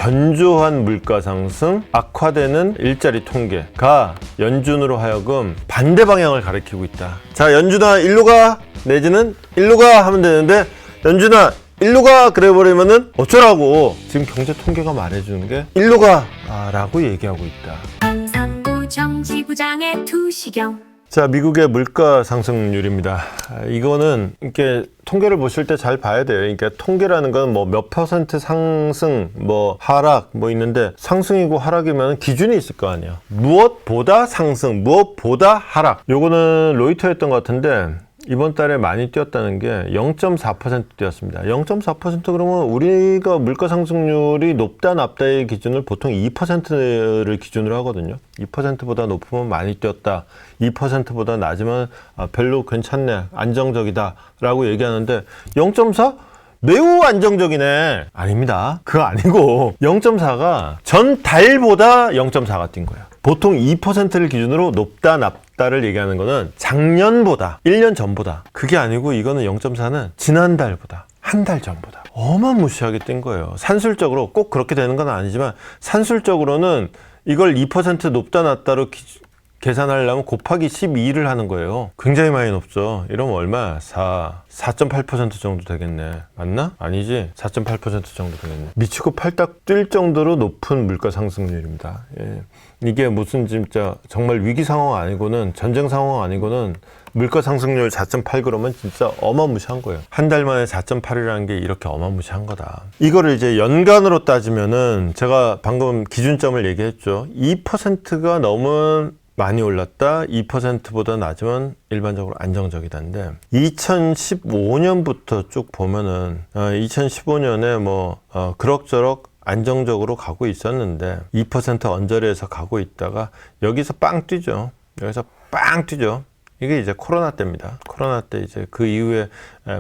견조한 물가 상승, 악화되는 일자리 통계가 연준으로 하여금 반대 방향을 가리키고 있다. 자, 연준아 일로 가 내지는 일로 가 하면 되는데 연준아 일로 가 그래 버리면은 어쩌라고. 지금 경제 통계가 말해주는 게 일로 가 라고 얘기하고 있다. 상부 정지부장의 투시경. 자, 미국의 물가 상승률입니다. 이거는 이렇게 통계를 보실 때 잘 봐야 돼요. 그러니까 통계라는 건 뭐 몇 퍼센트 상승, 뭐 하락 뭐 있는데 상승이고 하락이면 기준이 있을 거 아니에요. 무엇보다 상승, 무엇보다 하락. 요거는 로이터였던 것 같은데 이번 달에 많이 뛰었다는 게 0.4% 뛰었습니다. 0.4% 그러면 우리가 물가 상승률이 높다 낮다의 기준을 보통 2%를 기준으로 하거든요. 2%보다 높으면 많이 뛰었다. 2%보다 낮으면 별로 괜찮네. 안정적이다. 라고 얘기하는데 0.4? 매우 안정적이네. 아닙니다. 그거 아니고 0.4가 전 달보다 0.4가 뛴 거야. 보통 2%를 기준으로 높다 낮다를 얘기하는 거는 작년보다 1년 전보다, 그게 아니고 이거는 0.4는 지난달보다 한 달 전보다 어마무시하게 뛴 거예요. 산술적으로 꼭 그렇게 되는 건 아니지만 산술적으로는 이걸 2% 높다 낮다로 계산하려면 곱하기 12를 하는 거예요. 굉장히 많이 높죠. 이러면 얼마? 4.8% 정도 되겠네. 맞나? 아니지. 4.8% 정도 되겠네. 미치고 팔딱 뛸 정도로 높은 물가 상승률입니다. 예. 이게 무슨 진짜 정말 위기 상황 아니고는, 전쟁 상황 아니고는 물가 상승률 4.8 그러면 진짜 어마무시한 거예요. 한 달 만에 4.8이라는 게 이렇게 어마무시한 거다. 이거를 이제 연간으로 따지면은 제가 방금 기준점을 얘기했죠. 2%가 넘은 많이 올랐다, 2%보다 낮으면 일반적으로 안정적이다인데 2015년부터 쭉 보면은 2015년에 뭐 그럭저럭 안정적으로 가고 있었는데 2% 언저리에서 가고 있다가 여기서 빵 뛰죠. 여기서 빵 뛰죠. 이게 이제 코로나 때입니다. 코로나 때 이제 그 이후에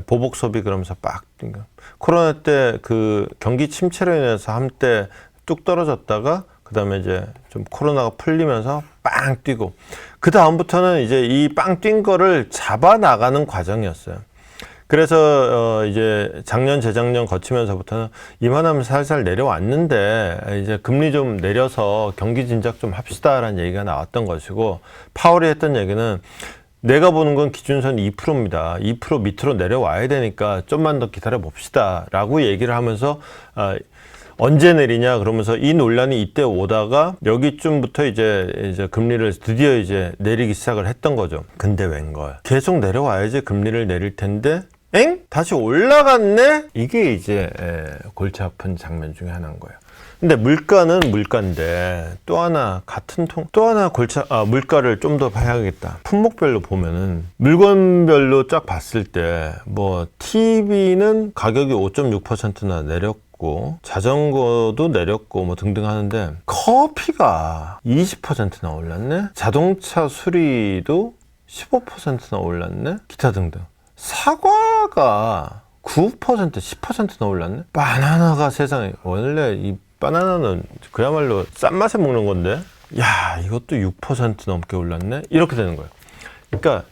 보복 소비 그러면서 빡 뛴 거. 코로나 때 그 경기 침체로 인해서 한때 뚝 떨어졌다가 그 다음에 이제 좀 코로나가 풀리면서 빵 뛰고, 그 다음부터는 이제 이 빵 뛴 거를 잡아 나가는 과정이었어요. 그래서 이제 작년 재작년 거치면서부터는 이만하면 살살 내려왔는데 이제 금리 좀 내려서 경기 진작 좀 합시다라는 얘기가 나왔던 것이고, 파월이 했던 얘기는 내가 보는 건 기준선 2%입니다. 2% 밑으로 내려와야 되니까 좀만 더 기다려 봅시다 라고 얘기를 하면서 언제 내리냐 그러면서 이 논란이 이때 오다가 여기쯤부터 이제 금리를 드디어 이제 내리기 시작을 했던 거죠. 근데 웬걸 계속 내려와야지 금리를 내릴 텐데 엥? 다시 올라갔네? 이게 이제 골치 아픈 장면 중에 하나인 거예요. 근데 물가는 물가인데 또 하나 물가를 좀 더 봐야겠다. 품목별로 보면은 물건별로 쫙 봤을 때 뭐 TV는 가격이 5.6%나 내렸고 자전거도 내렸고 뭐 등등 하는데 커피가 20%나 올랐네. 자동차 수리도 15%나 올랐네. 기타 등등. 사과가 9%, 10%나 올랐네. 바나나가 세상에, 원래 이 바나나는 그야말로 싼 맛에 먹는 건데 야, 이것도 6% 넘게 올랐네. 이렇게 되는 거예요. 그러니까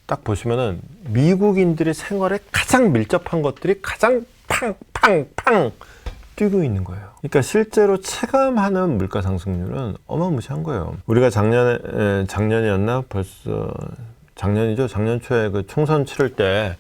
딱 보시면은 미국인들의 생활에 가장 밀접한 것들이 가장 팡팡팡 뛰고 있는 거예요. 그러니까 실제로 체감하는 물가 상승률은 어마무시한 거예요. 우리가 작년이었나? 벌써 작년이죠. 작년 초에 그 총선 치를 때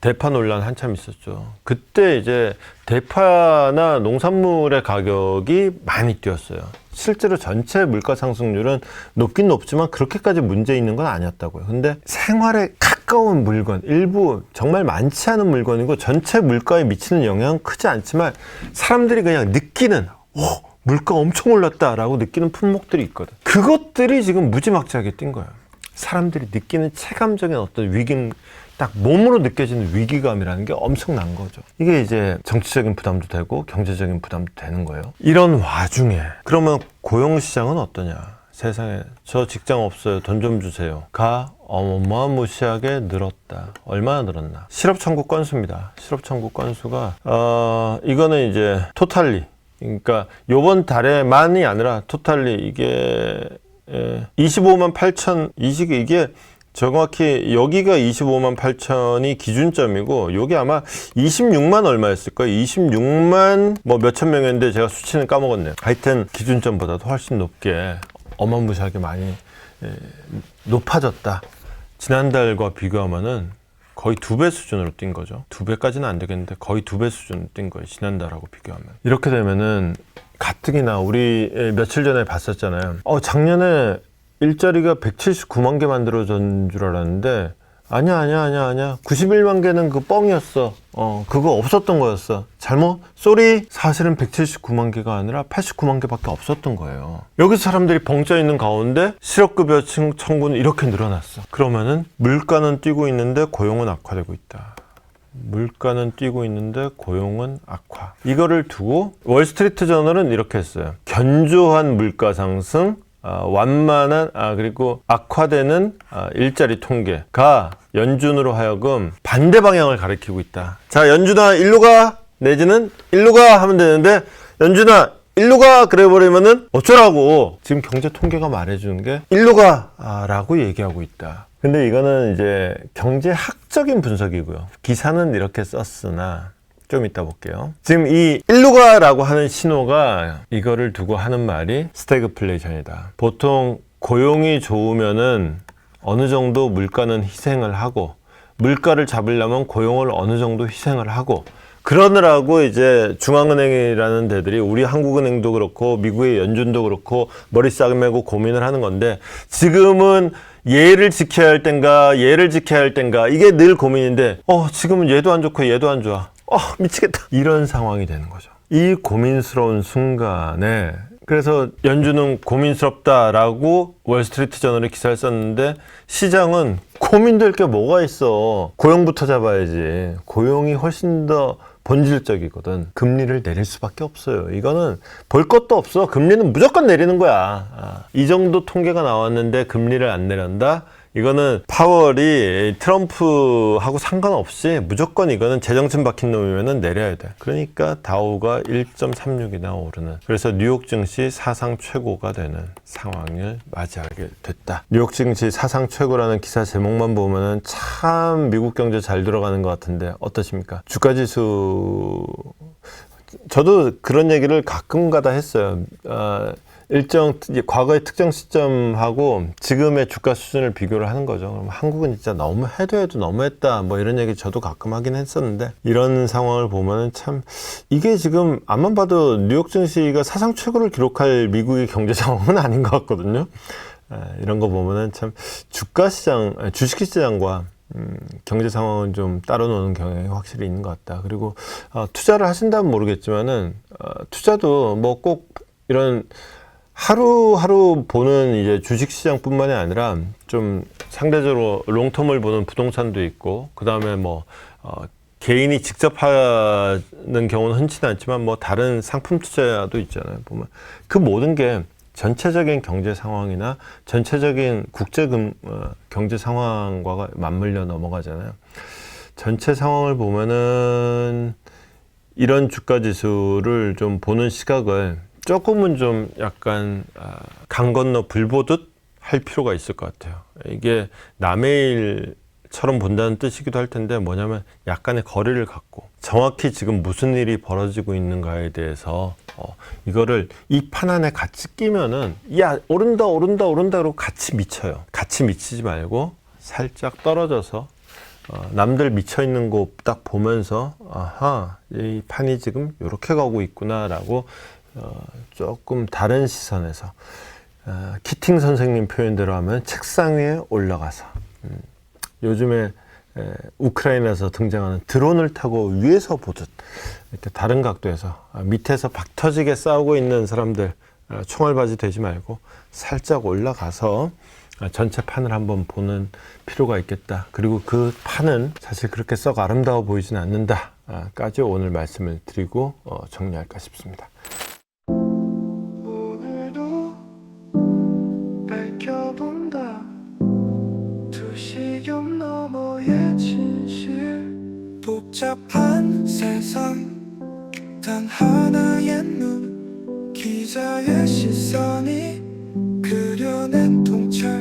대파 논란 한참 있었죠. 그때 이제 대파나 농산물의 가격이 많이 뛰었어요. 실제로 전체 물가 상승률은 높긴 높지만 그렇게까지 문제 있는 건 아니었다고요. 근데 생활에 가까운 물건, 일부 정말 많지 않은 물건이고 전체 물가에 미치는 영향은 크지 않지만 사람들이 그냥 느끼는 물가 엄청 올랐다라고 느끼는 품목들이 있거든. 그것들이 지금 무지막지하게 뛴 거예요. 사람들이 느끼는 체감적인 어떤 위기, 딱 몸으로 느껴지는 위기감이라는 게 엄청난 거죠. 이게 이제 정치적인 부담도 되고 경제적인 부담도 되는 거예요. 이런 와중에 그러면 고용시장은 어떠냐? 세상에 저 직장 없어요. 돈 좀 주세요. 가 어마무시하게 늘었다. 얼마나 늘었나? 실업 청구 건수입니다. 실업 청구 건수가 이거는 이제 토탈리, 그러니까 요번 달에만이 아니라 토탈리 이게 25만 8천 이게 정확히 여기가 25만 8천이 기준점이고 여기 아마 26만 얼마였을 거예요. 26만 뭐 몇천 명이었는데 제가 수치는 까먹었네요. 하여튼 기준점보다도 훨씬 높게 어마무시하게 많이 높아졌다. 지난달과 비교하면은 거의 2배 수준으로 뛴 거죠. 2배까지는 안 되겠는데 거의 2배 수준으로 뛴 거예요. 지난달하고 비교하면. 이렇게 되면은 가뜩이나 우리 며칠 전에 봤었잖아요. 작년에 일자리가 179만 개 만들어진 줄 알았는데 아니야. 91만 개는 그 뻥이었어. 그거 없었던 거였어. 잘못? 쏘리. 사실은 179만 개가 아니라 89만 개밖에 없었던 거예요. 여기서 사람들이 벙쪄 있는 가운데 실업급여 청구는 이렇게 늘어났어. 그러면은 물가는 뛰고 있는데 고용은 악화되고 있다. 물가는 뛰고 있는데 고용은 악화. 이거를 두고 월스트리트 저널은 이렇게 했어요. 견조한 물가 상승, 완만한 그리고 악화되는 일자리 통계가 연준으로 하여금 반대 방향을 가리키고 있다. 자, 연준아 일로 가 내지는 일로 가 하면 되는데 연준아 일로 가 그래 버리면은 어쩌라고. 지금 경제 통계가 말해주는 게 일로 가 라고 얘기하고 있다. 근데 이거는 이제 경제학적인 분석이고요. 기사는 이렇게 썼으나 좀 이따 볼게요. 지금 이 일로 가라고 하는 신호가 이거를 두고 하는 말이 스태그플레이션이다. 보통 고용이 좋으면은 어느 정도 물가는 희생을 하고 물가를 잡으려면 고용을 어느 정도 희생을 하고 그러느라고 이제 중앙은행이라는 데들이 우리 한국은행도 그렇고 미국의 연준도 그렇고 머리 싹 메고 고민을 하는 건데 지금은 얘를 지켜야 할 땐가 얘를 지켜야 할 땐가 이게 늘 고민인데 지금은 얘도 안 좋고 얘도 안 좋아. 미치겠다. 이런 상황이 되는 거죠. 이 고민스러운 순간에 그래서 연준은 고민스럽다라고 월스트리트 저널에 기사를 썼는데 시장은 고민될 게 뭐가 있어. 고용부터 잡아야지. 고용이 훨씬 더 본질적이거든. 금리를 내릴 수밖에 없어요. 이거는 볼 것도 없어. 금리는 무조건 내리는 거야. 이 정도 통계가 나왔는데 금리를 안 내린다? 이거는 파월이 트럼프하고 상관없이 무조건 이거는 제정신 박힌 놈이면 내려야 돼. 그러니까 다우가 1.36이나 오르는. 그래서 뉴욕 증시 사상 최고가 되는 상황을 맞이하게 됐다. 뉴욕 증시 사상 최고라는 기사 제목만 보면은 참 미국 경제 잘 들어가는 것 같은데 어떠십니까? 주가 지수 저도 그런 얘기를 가끔 가다 했어요. 과거의 특정 시점하고 지금의 주가 수준을 비교를 하는 거죠. 그럼 한국은 진짜 너무 해도 너무했다. 뭐 이런 얘기 저도 가끔 하긴 했었는데 이런 상황을 보면은 참 이게 지금 암만 봐도 뉴욕 증시가 사상 최고를 기록할 미국의 경제 상황은 아닌 것 같거든요. 이런 거 보면은 참 주식 시장과 경제 상황은 좀 따로 노는 경향이 확실히 있는 것 같다. 그리고 투자를 하신다면 모르겠지만은 투자도 뭐 꼭 이런 하루하루 보는 이제 주식시장뿐만이 아니라 좀 상대적으로 롱텀을 보는 부동산도 있고 그 다음에 뭐 개인이 직접 하는 경우는 흔치는 않지만 뭐 다른 상품 투자도 있잖아요. 보면 그 모든 게 전체적인 경제 상황이나 전체적인 국제 경제 상황과 맞물려 넘어가잖아요. 전체 상황을 보면은 이런 주가 지수를 좀 보는 시각을 조금은 좀 약간 강 건너 불 보듯 할 필요가 있을 것 같아요. 이게 남의 일처럼 본다는 뜻이기도 할 텐데 뭐냐면 약간의 거리를 갖고 정확히 지금 무슨 일이 벌어지고 있는가에 대해서 이거를 이 판 안에 같이 끼면은 야 오른다로 같이 미쳐요. 같이 미치지 말고 살짝 떨어져서 남들 미쳐 있는 거 딱 보면서 아하 이 판이 지금 이렇게 가고 있구나라고 조금 다른 시선에서 키팅 선생님 표현대로 하면 책상 위에 올라가서 요즘에 우크라이나에서 등장하는 드론을 타고 위에서 보듯 이렇게 다른 각도에서 밑에서 박 터지게 싸우고 있는 사람들 총알바지 되지 말고 살짝 올라가서 전체 판을 한번 보는 필요가 있겠다. 그리고 그 판은 사실 그렇게 썩 아름다워 보이진 않는다 까지 오늘 말씀을 드리고 정리할까 싶습니다. 오늘도 밝혀본다 두시경 너머의 진실 복잡한 세상 단 하나의 눈 기자의 시선이